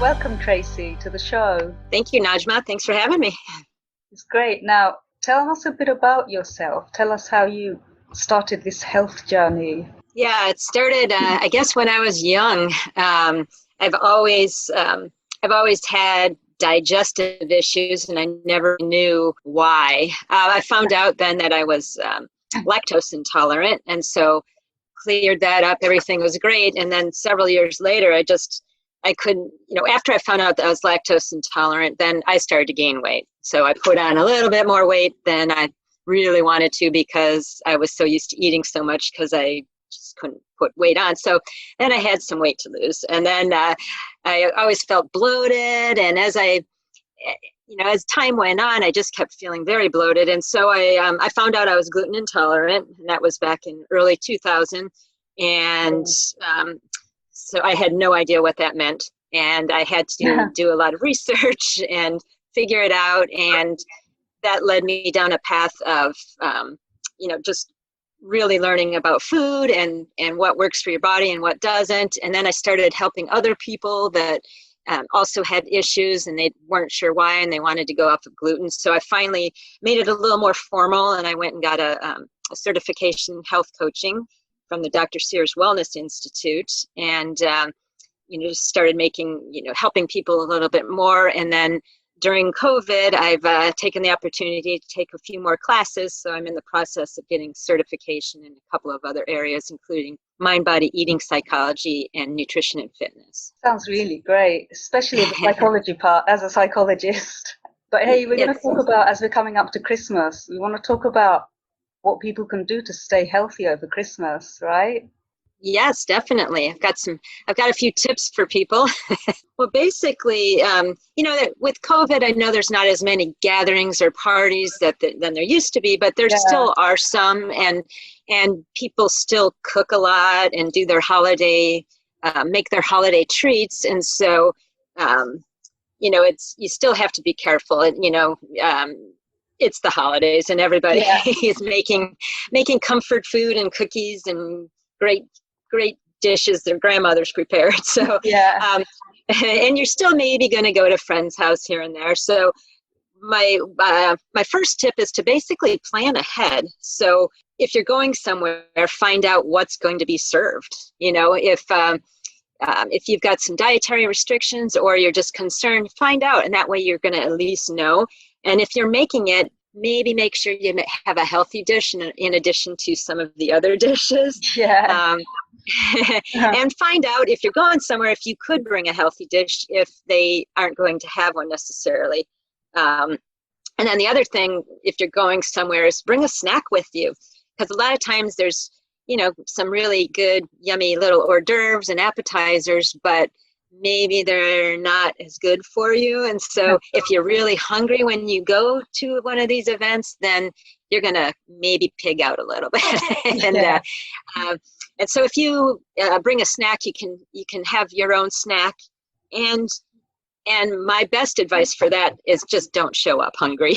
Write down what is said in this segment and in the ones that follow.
Welcome, Tracy, to the show. Thank you, Najma. Thanks for having me. It's great. Now, tell us a bit about yourself. Tell us how you started this health journey. Yeah, it started, I guess, when I was young. I've always, I've always had digestive issues, and I never knew why. I found out then that I was lactose intolerant, and so cleared that up. Everything was great, and then several years later, I couldn't, after I found out that I was lactose intolerant, then I started to gain weight. So I put on a little bit more weight than I really wanted to because I was so used to eating so much because I just couldn't put weight on. So then I had some weight to lose. And then I always felt bloated. And as as time went on, I just kept feeling very bloated. And so I found out I was gluten intolerant, and that was back in early 2000. And so I had no idea what that meant. And I had to do a lot of research and figure it out. And that led me down a path of, just really learning about food and what works for your body and what doesn't. And then I started helping other people that also had issues and they weren't sure why and they wanted to go off of gluten. So I finally made it a little more formal, and I went and got a certification in health coaching from the Dr. Sears Wellness Institute, and just started helping people a little bit more. And then during COVID, I've taken the opportunity to take a few more classes, so I'm in the process of getting certification in a couple of other areas, including mind-body eating psychology and nutrition and fitness. Sounds really great, especially the psychology part as a psychologist. But hey, we're going to talk about, as we're coming up to Christmas, we want to talk about what people can do to stay healthy over Christmas, right? Yes, definitely. I've got a few tips for people. Well, basically, that with COVID, I know there's not as many gatherings or parties than there used to be, but there still are some, and people still cook a lot and do their make their holiday treats. And so, you still have to be careful. And, it's the holidays and everybody is making comfort food and cookies and great dishes their grandmothers prepared. So, and you're still maybe going to go to friend's house here and there. So my first tip is to basically plan ahead. So if you're going somewhere, find out what's going to be served. If you've got some dietary restrictions or you're just concerned, find out. And that way you're going to at least know. And if you're making it, maybe make sure you have a healthy dish in addition to some of the other dishes. And find out if you're going somewhere, if you could bring a healthy dish if they aren't going to have one necessarily. And then the other thing, if you're going somewhere, is bring a snack with you. Because a lot of times there's, some really good, yummy little hors d'oeuvres and appetizers, but maybe they're not as good for you. And so if you're really hungry when you go to one of these events, then you're going to maybe pig out a little bit. And so if you bring a snack, you can have your own snack. And my best advice for that is just don't show up hungry.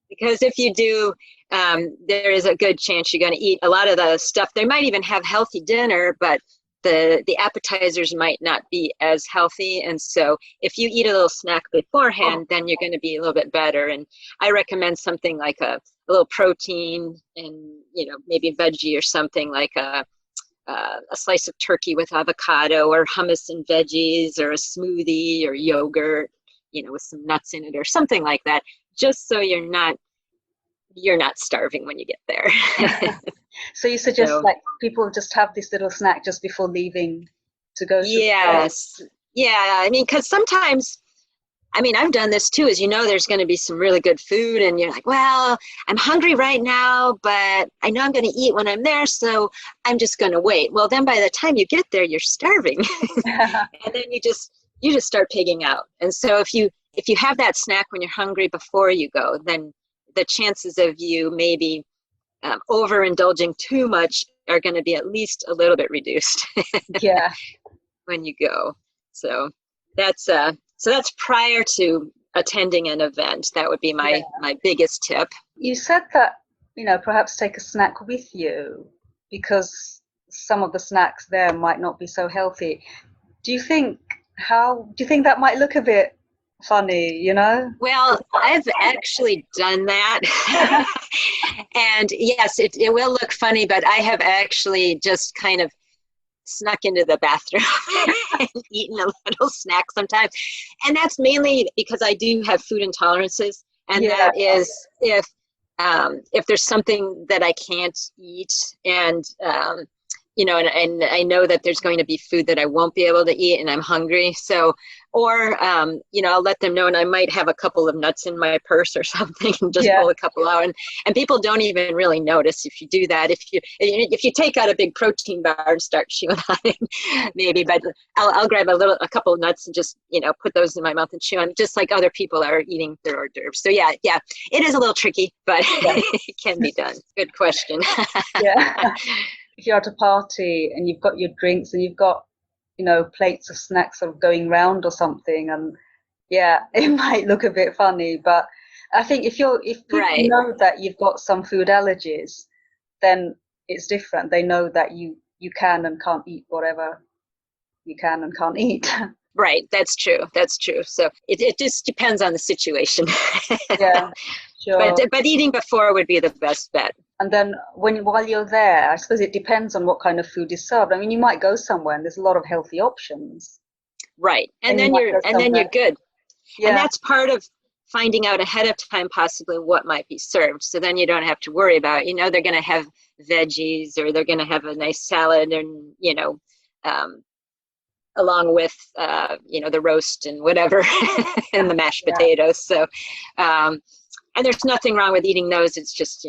Because if you do, there is a good chance you're going to eat a lot of the stuff. They might even have healthy dinner, but the appetizers might not be as healthy. And so if you eat a little snack beforehand, then you're going to be a little bit better. And I recommend something like a little protein and, maybe veggie or something like a slice of turkey with avocado or hummus and veggies or a smoothie or yogurt, with some nuts in it or something like that, just so you're not starving when you get there. So you suggest people just have this little snack just before leaving to go to Yes. Yeah. I mean, because sometimes, I've done this too, as there's going to be some really good food and you're like, well, I'm hungry right now, but I know I'm going to eat when I'm there, so I'm just going to wait. Well, then by the time you get there, you're starving. And then you just start pigging out. And so if you have that snack when you're hungry before you go, then the chances of you maybe overindulging too much are going to be at least a little bit reduced. When you go. So that's prior to attending an event. That would be my biggest tip. You said that, perhaps take a snack with you because some of the snacks there might not be so healthy. Do you think How do you think that might look a bit funny, you know? Well, I've actually done that. And yes, it will look funny, but I have actually just kind of snuck into the bathroom and eaten a little snack sometimes. And that's mainly because I do have food intolerances. And Yeah. that is if there's something that I can't eat and and I know that there's going to be food that I won't be able to eat and I'm hungry. So, or, I'll let them know, and I might have a couple of nuts in my purse or something and just pull a couple out. And people don't even really notice if you do that. If you take out a big protein bar and start chewing on it, maybe, but I'll grab a couple of nuts and just, put those in my mouth and chew on, just like other people are eating their hors d'oeuvres. So yeah, it is a little tricky, but it can be done. Good question. Yeah. If you're at a party and you've got your drinks and you've got, plates of snacks sort of going round or something, and it might look a bit funny, but I think if people know that you've got some food allergies, then it's different. They know that you can and can't eat whatever you can and can't eat. Right, that's true. So it just depends on the situation. Yeah, sure. But eating before would be the best bet. And then while you're there, I suppose it depends on what kind of food is served. I mean, you might go somewhere and there's a lot of healthy options. Right, and then you're good. Yeah. And that's part of finding out ahead of time possibly what might be served. So then you don't have to worry about, they're going to have veggies or they're going to have a nice salad and along with the roast and whatever and the mashed potatoes. So and there's nothing wrong with eating those. It's just,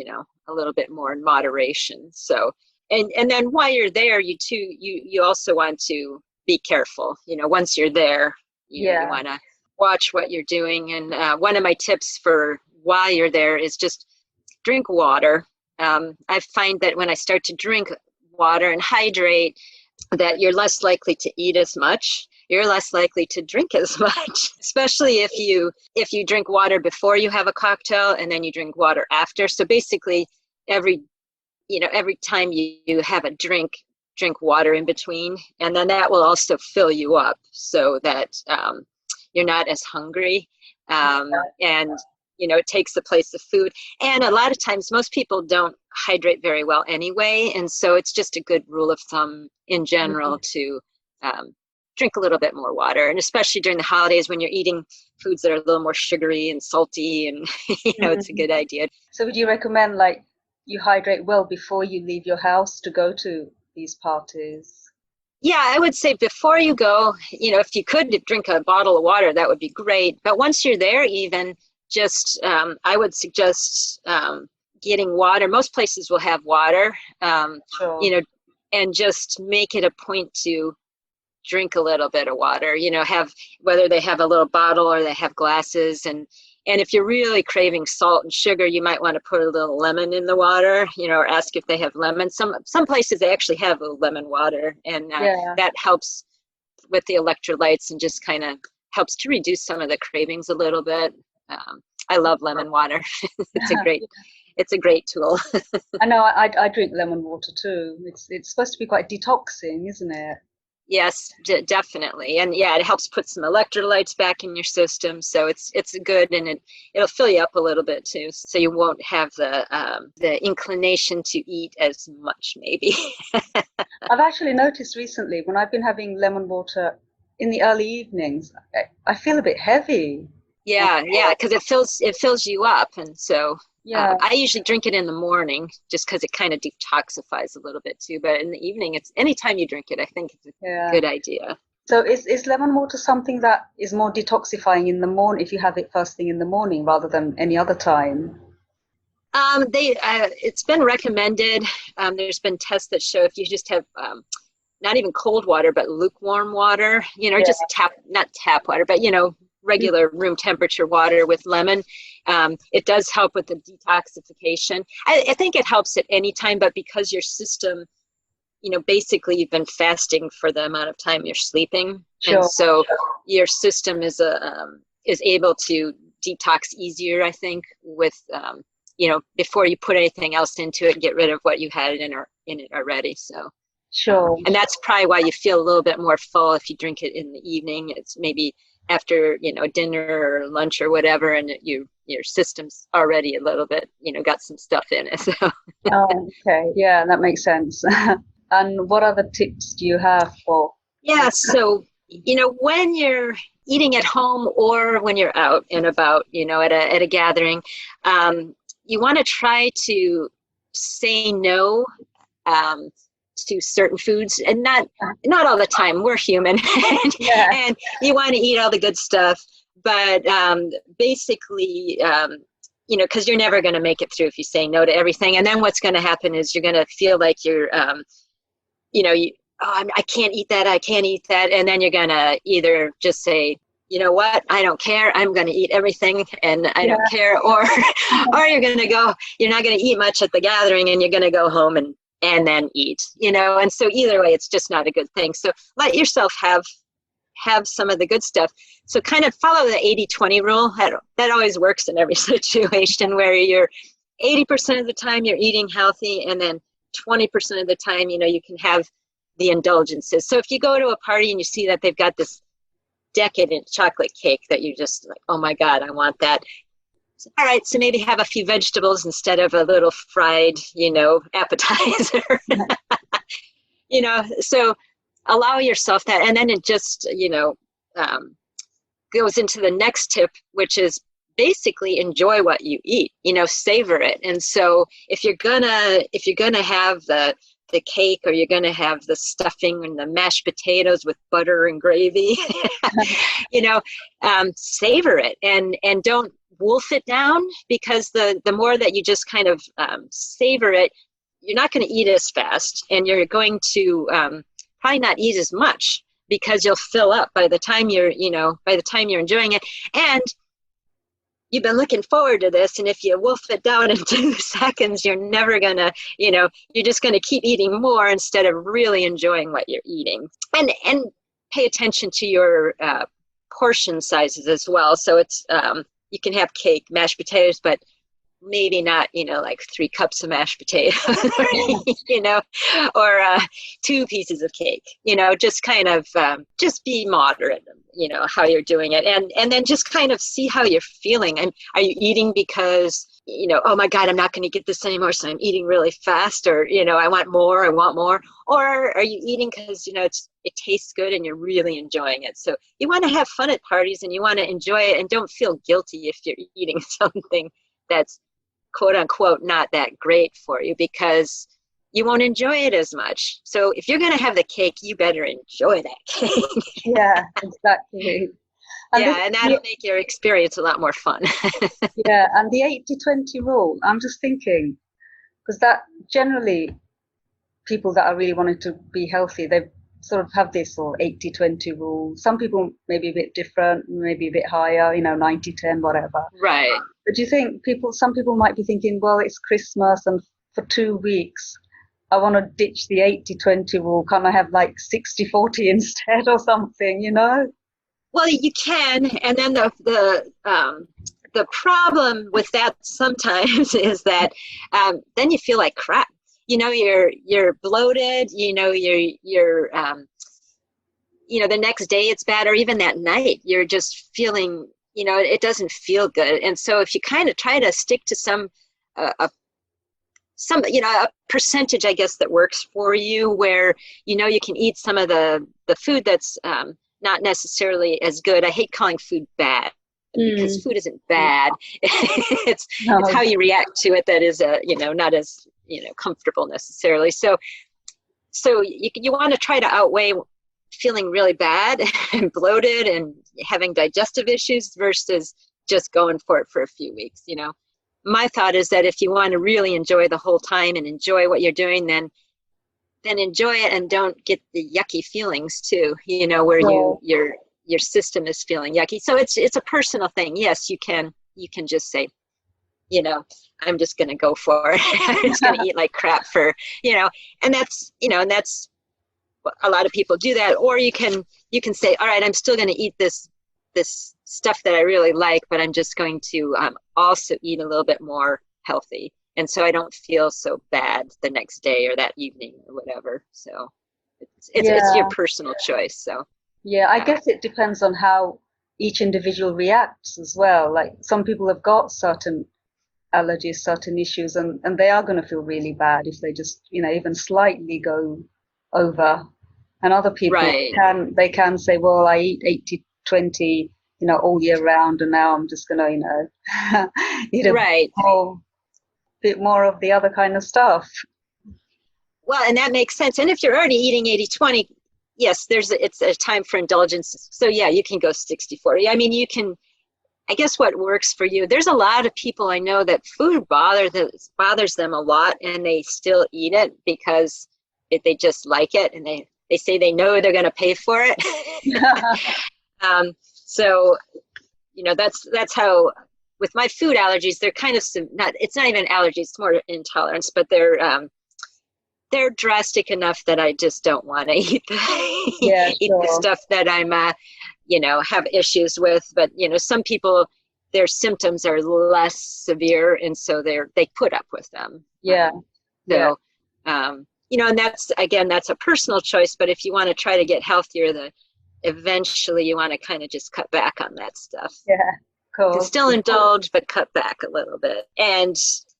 a little bit more in moderation. So, and then while you're there, you also want to be careful. Once you're there, you want to watch what you're doing. And one of my tips for while you're there is just drink water. I find that when I start to drink water and hydrate, that you're less likely to eat as much. You're less likely to drink as much, especially if you drink water before you have a cocktail and then you drink water after. So basically every time you have a drink water in between, and then that will also fill you up so that you're not as hungry. And it takes the place of food. And a lot of times most people don't hydrate very well anyway. And so it's just a good rule of thumb in general to drink a little bit more water. And especially during the holidays when you're eating foods that are a little more sugary and salty and, it's a good idea. So would you recommend you hydrate well before you leave your house to go to these parties? Yeah, I would say before you go, if you could drink a bottle of water, that would be great. But once you're there, even just, I would suggest getting water. Most places will have water, sure. And just make it a point to drink a little bit of water, whether they have a little bottle or they have glasses. And if you're really craving salt and sugar, you might want to put a little lemon in the water, or ask if they have lemon. Some places they actually have a lemon water, and that helps with the electrolytes and just kind of helps to reduce some of the cravings a little bit. I love lemon water. It's a great tool. I know. I drink lemon water too. It's supposed to be quite detoxing, isn't it? Yes, definitely. And it helps put some electrolytes back in your system. So it's good, and it'll fill you up a little bit too. So you won't have the inclination to eat as much, maybe. I've actually noticed recently when I've been having lemon water in the early evenings, I feel a bit heavy. Yeah, because it fills you up. And so I usually drink it in the morning just because it kind of detoxifies a little bit too. But in the evening, it's anytime you drink it, I think it's a good idea. So is lemon water something that is more detoxifying in the morning if you have it first thing in the morning rather than any other time? It's been recommended. There's been tests that show if you just have not even cold water, but lukewarm water, just not tap water, but, regular room temperature water with lemon. It does help with the detoxification. I think it helps at any time, but because your system, basically you've been fasting for the amount of time you're sleeping. Sure. And so your system is able to detox easier, I think, with, before you put anything else into it, get rid of what you had in it already. So. Sure. And that's probably why you feel a little bit more full if you drink it in the evening. It's maybe after, dinner or lunch or whatever, and your system's already a little bit, got some stuff in it. So. Oh, okay. Yeah, that makes sense. And what other tips do you have for? Yeah, so, when you're eating at home or when you're out and about, at a gathering, you want to try to say no to certain foods, and not all the time. We're human, Yeah. and you want to eat all the good stuff, but basically, because you're never going to make it through if you say no to everything. And then what's going to happen is you're going to feel like you're, I can't eat that. I can't eat that. And then you're going to either just say, you know what, I don't care. I'm going to eat everything and I don't care. Or you're going to go, you're not going to eat much at the gathering and you're going to go home and then eat, And so either way, it's just not a good thing. So let yourself have some of the good stuff. So kind of follow the 80-20 rule. That always works in every situation, where you're 80% of the time you're eating healthy, and then 20% of the time, you can have the indulgences. So if you go to a party and you see that they've got this decadent chocolate cake that you're just like, oh my God, I want that. So, all right, so maybe have a few vegetables instead of a little fried, appetizer. So allow yourself that. And then it just, goes into the next tip, which is basically enjoy what you eat, savor it. And so if you're gonna have the cake, or you're gonna have the stuffing and the mashed potatoes with butter and gravy, savor it and don't wolf it down, because the more that you just kind of savor it, you're not going to eat as fast, and you're going to probably not eat as much, because you'll fill up by the time you're enjoying it. And you've been looking forward to this, and if you wolf it down in 2 seconds, you're never gonna, you're just gonna keep eating more instead of really enjoying what you're eating. And pay attention to your portion sizes as well. So it's you can have cake, mashed potatoes, but maybe not, like 3 cups of mashed potatoes, or 2 pieces of cake, just kind of, just be moderate, how you're doing it. And then just kind of see how you're feeling. And are you eating because, oh my God, I'm not going to get this anymore, so I'm eating really fast, or, I want more. Or are you eating because, it tastes good and you're really enjoying it? So you want to have fun at parties, and you want to enjoy it, and don't feel guilty if you're eating something that's quote unquote not that great for you, because you won't enjoy it as much. So if you're going to have the cake, you better enjoy that cake. Yeah, exactly. And that'll make your experience a lot more fun. Yeah, and the 80-20 rule, I'm just thinking, because that generally people that are really wanting to be healthy, they sort of have this or 80-20 rule. Some people may be a bit different, maybe a bit higher, 90-10, whatever. Right. But do you think some people might be thinking, well, it's Christmas and for 2 weeks, I want to ditch the 80-20 rule. Can I have like 60-40 instead or something, Well, you can. And then the problem with that sometimes is that then you feel like crap. You're bloated, you're the next day it's bad, or even that night, you're just feeling, it doesn't feel good. And so if you kind of try to stick to some a percentage, I guess, that works for you, where, you can eat some of the food that's not necessarily as good. I hate calling food bad, because food isn't bad. It's how you react to it that is, not as, comfortable necessarily. So you want to try to outweigh feeling really bad and bloated and having digestive issues versus just going for it for a few weeks. My thought is that if you want to really enjoy the whole time and enjoy what you're doing, then enjoy it, and don't get the yucky feelings too, where your system is feeling yucky. So it's a personal thing. Yes, you can just say, I'm just going to go for it. I'm just going to eat like crap for, and that's a lot of people do that. Or you can say, all right, I'm still going to eat this stuff that I really like, but I'm just going to also eat a little bit more healthy. And so I don't feel so bad the next day or that evening or whatever. So It's your personal choice. So yeah, I guess it depends on how each individual reacts as well. Like some people have got certain allergies, certain issues, and they are going to feel really bad if they just, even slightly go over. And other people right, can say, well, I eat 80/20, all year round, and now I'm just going to, eat a right. bit more of the other kind of stuff. Well, and that makes sense. And if you're already eating 80/20, yes, it's a time for indulgence. So yeah, you can go 60/40. I mean, you can, I guess what works for you. There's a lot of people I know that food bothers them a lot, and they still eat it because they just like it, and they say they know they're going to pay for it. So, that's how, with my food allergies, they're kind of it's not even allergies, it's more intolerance, but they're drastic enough that I just don't want to eat the stuff that I'm, have issues with. But, some people, their symptoms are less severe, and so they put up with them. Yeah. And that's a personal choice. But if you want to try to get healthier, eventually you want to kind of just cut back on that stuff. Yeah, cool. You can still indulge, but cut back a little bit. And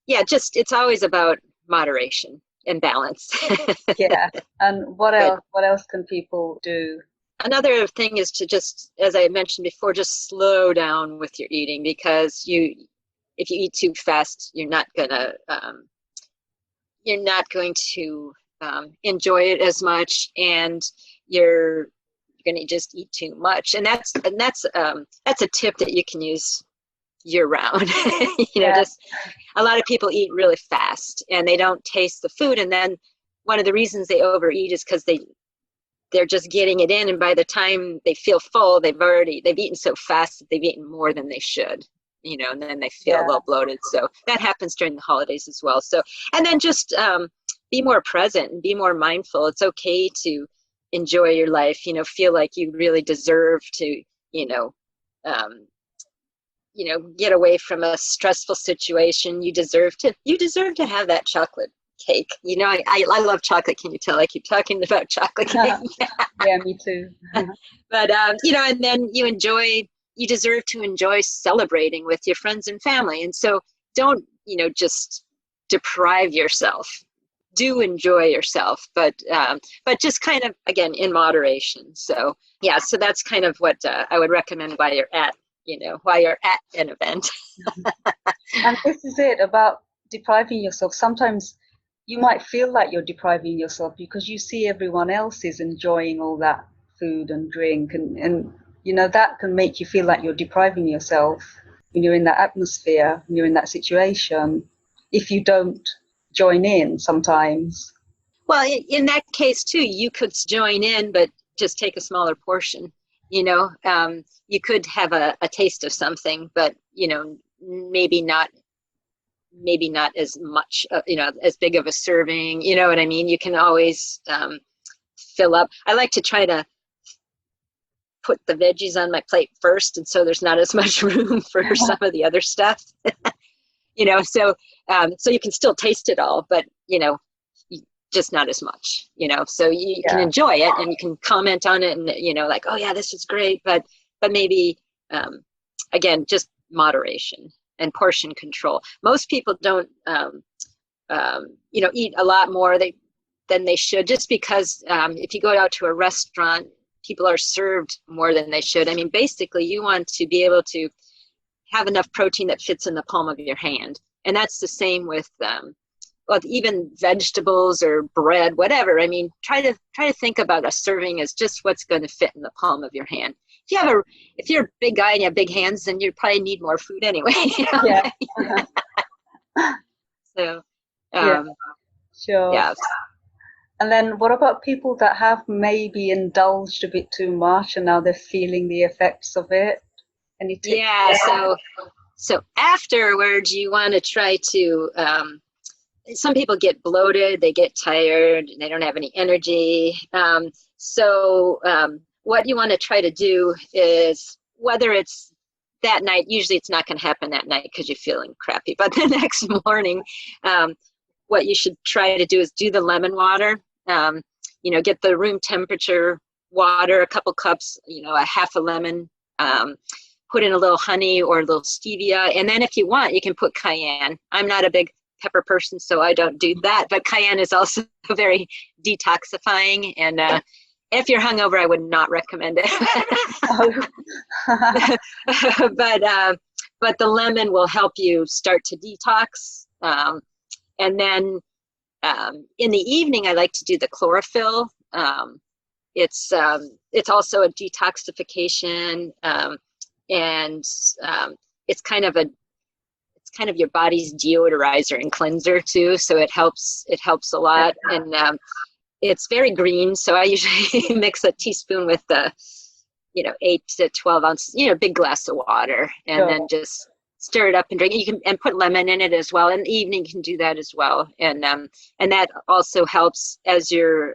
yeah, it's always about moderation and balance. Yeah. And what else can people do? Another thing is to just, as I mentioned before, just slow down with your eating, because if you eat too fast, you're not going to enjoy it as much, and you're going to just eat too much. And that's a tip that you can use year round. Just a lot of people eat really fast and they don't taste the food, and then one of the reasons they overeat is because they're just getting it in, and by the time they feel full, they've eaten so fast that they've eaten more than they should, and then they feel a little bloated. So that happens during the holidays as well. So, and then just be more present and be more mindful. It's okay to enjoy your life, feel like you really deserve to, get away from a stressful situation. You deserve to have that chocolate cake. I love chocolate. Can you tell? I keep talking about chocolate cake. Yeah, me too. But, and then you deserve to enjoy celebrating with your friends and family. And so don't, just deprive yourself. Do enjoy yourself, but just kind of, again, in moderation. So yeah, so that's kind of what I would recommend while you're at an event. And this is it about depriving yourself. Sometimes you might feel like you're depriving yourself because you see everyone else is enjoying all that food and drink, and that can make you feel like you're depriving yourself when you're in that atmosphere, when you're in that situation, if you don't join in sometimes. Well, in that case too, you could join in, but just take a smaller portion. You could have a taste of something, but maybe not as much, as big of a serving. You know what I mean? You can always fill up. I like to try to put the veggies on my plate first, and so there's not as much room for some of the other stuff. So you can still taste it all, but just not as much. So you can enjoy it and you can comment on it, and like, oh yeah, this is great, but maybe again, just moderation and portion control. Most people don't eat a lot more than they should, just because if you go out to a restaurant, people are served more than they should. I mean, basically you want to be able to have enough protein that fits in the palm of your hand. And that's the same with even vegetables or bread, whatever. I mean, try to think about a serving as just what's going to fit in the palm of your hand. If you're a big guy and you have big hands, then you probably need more food anyway. Yeah. So, sure. Yeah. And then what about people that have maybe indulged a bit too much and now they're feeling the effects of it? Any tips? Yeah. So afterwards, you want to try to. Some people get bloated, they get tired, and they don't have any energy. What you want to try to do is, whether it's that night, usually it's not going to happen that night because you're feeling crappy, but the next morning, what you should try to do is do the lemon water. get the room temperature water, a couple cups, a half a lemon, put in a little honey or a little stevia. And then if you want, you can put cayenne. I'm not a big pepper person, so I don't do that. But cayenne is also very detoxifying. And if you're hungover, I would not recommend it. But the lemon will help you start to detox. And then in the evening, I like to do the chlorophyll. It's also a detoxification, and it's kind of your body's deodorizer and cleanser too. So it helps a lot, and it's very green. So I usually mix a teaspoon with the 8 to 12 ounces, big glass of water, and then just stir it up and drink it. You can and put lemon in it as well. In the evening, you can do that as well, and that also helps as you're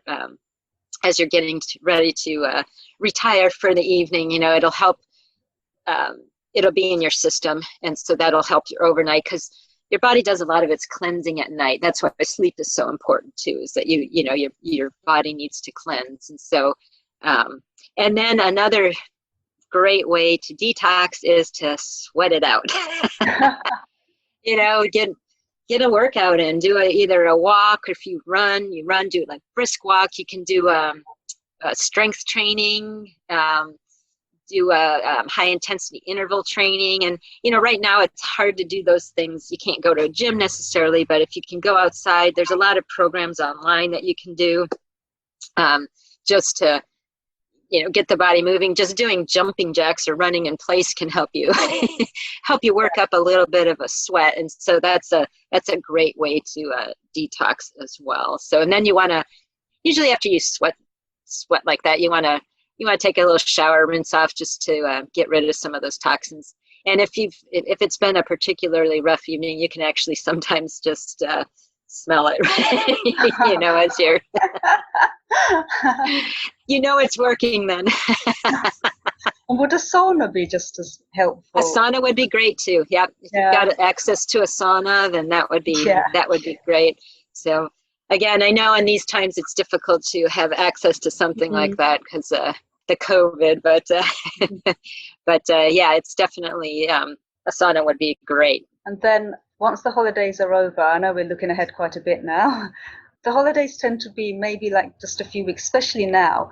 getting ready to retire for the evening. It'll help. It'll be in your system, and so that'll help your overnight, because your body does a lot of its cleansing at night. That's why sleep is so important too. Is that your body needs to cleanse, and so and then another great way to detox is to sweat it out. Get a workout in, do either a walk, or if you run, do like brisk walk. You can do a strength training, do a high intensity interval training. And, right now it's hard to do those things. You can't go to a gym necessarily, but if you can go outside, there's a lot of programs online that you can do just to, get the body moving. Just doing jumping jacks or running in place can help you work up a little bit of a sweat. And so that's a great way to detox as well. So, and then you want to, usually after you sweat like that, you want to take a little shower, rinse off, just to get rid of some of those toxins. And if it's been a particularly rough evening, you can actually sometimes just smell it, as you're, it's working then. And would a sauna be just as helpful? A sauna would be great too. Yep. If you've got access to a sauna, then that would be great. So again, I know in these times it's difficult to have access to something like that because the COVID, but it's definitely a sauna would be great. And then once the holidays are over, I know we're looking ahead quite a bit now. The holidays tend to be maybe like just a few weeks, especially now.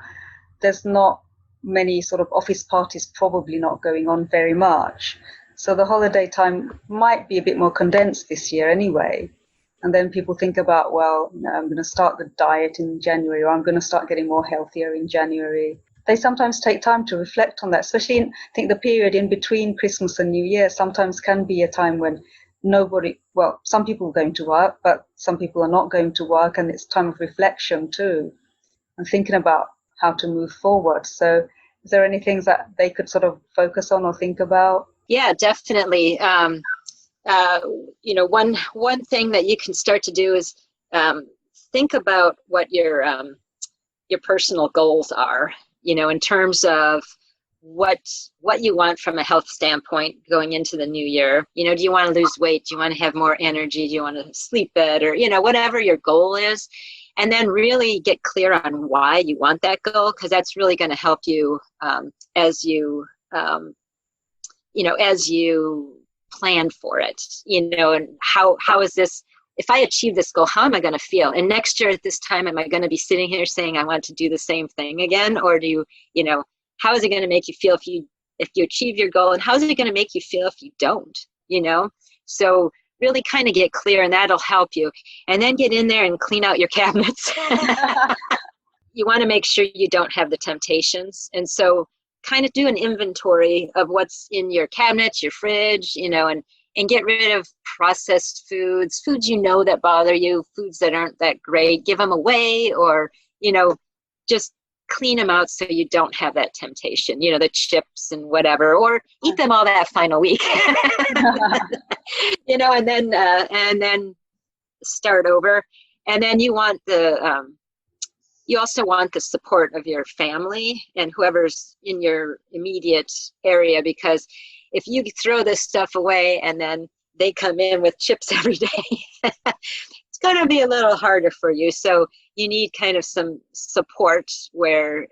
There's not many sort of office parties probably not going on very much. So the holiday time might be a bit more condensed this year anyway. And then people think about, well, I'm going to start the diet in January, or I'm going to start getting more healthier in January. They sometimes take time to reflect on that, especially I think the period in between Christmas and New Year sometimes can be a time when some people are going to work, but some people are not going to work, and it's time of reflection too, and thinking about how to move forward. So is there any things that they could sort of focus on or think about? Yeah, definitely. One thing that you can start to do is think about what your personal goals are, in terms of what you want from a health standpoint going into the new year. Do you want to lose weight? Do you want to have more energy? Do you want to sleep better? Whatever your goal is. And then really get clear on why you want that goal, because that's really going to help you as you plan for it, and how is this, if I achieve this goal, how am I going to feel? And next year at this time, am I going to be sitting here saying I want to do the same thing again? Or do you, how is it going to make you feel if you achieve your goal, and how is it going to make you feel if you don't, So really kind of get clear, and that'll help you. And then get in there and clean out your cabinets. You want to make sure you don't have the temptations. And so kind of do an inventory of what's in your cabinets, your fridge, and get rid of processed foods that bother you, foods that aren't that great. Give them away, or, just clean them out so you don't have that temptation, the chips and whatever, or eat them all that final week, and then start over. And then you want you also want the support of your family and whoever's in your immediate area, because if you throw this stuff away and then they come in with chips every day, it's going to be a little harder for you. So you need kind of some support where,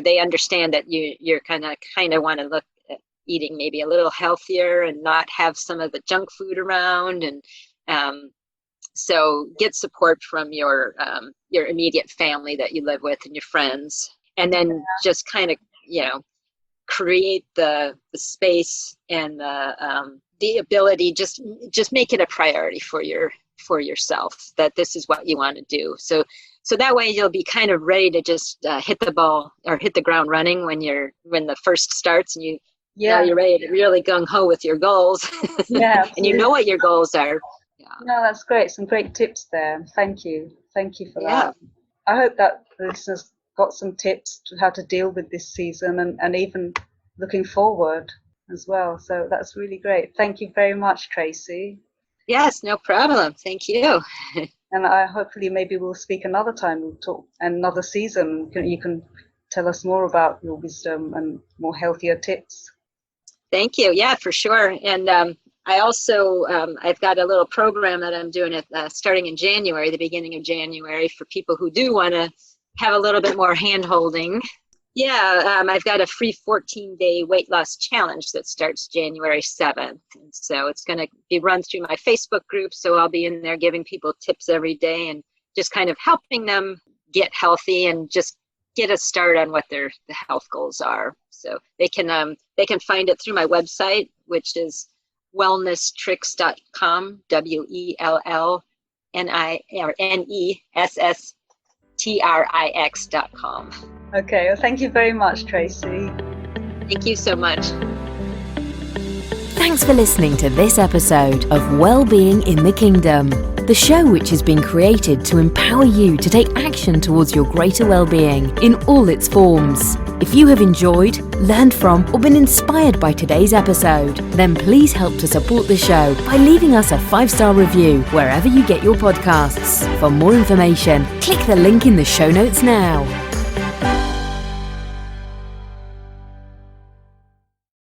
they understand that you're kind of want to look at eating maybe a little healthier and not have some of the junk food around. And so get support from your immediate family that you live with and your friends. And then just kind of, create the space and the ability, just make it a priority for yourself, that this is what you want to do. So that way you'll be kind of ready to just hit the ball or hit the ground running when the first starts, and you're ready to really gung ho with your goals. Yeah, and you know what your goals are. Yeah. No, that's great. Some great tips there. Thank you for that. I hope that the listeners got some tips to how to deal with this season and even looking forward as well. So that's really great. Thank you very much, Tracy. Yes, no problem. Thank you. And hopefully maybe we'll speak another time. We'll talk another season. You can tell us more about your wisdom and more healthier tips. Thank you. Yeah, for sure. And I also, I've got a little program that I'm doing starting in January, the beginning of January, for people who do want to have a little bit more hand-holding. Yeah, I've got a free 14-day weight loss challenge that starts January 7th. And so it's going to be run through my Facebook group. So I'll be in there giving people tips every day and just kind of helping them get healthy and just get a start on what the health goals are. So they can find it through my website, which is wellnesstricks.com, WELLNESSTRIX.com. Okay, well, thank you very much, Tracy. Thank you so much. Thanks for listening to this episode of Wellbeing in the Kingdom, the show which has been created to empower you to take action towards your greater well-being in all its forms. If you have enjoyed, learned from, or been inspired by today's episode, then please help to support the show by leaving us a 5-star review wherever you get your podcasts. For more information, click the link in the show notes now.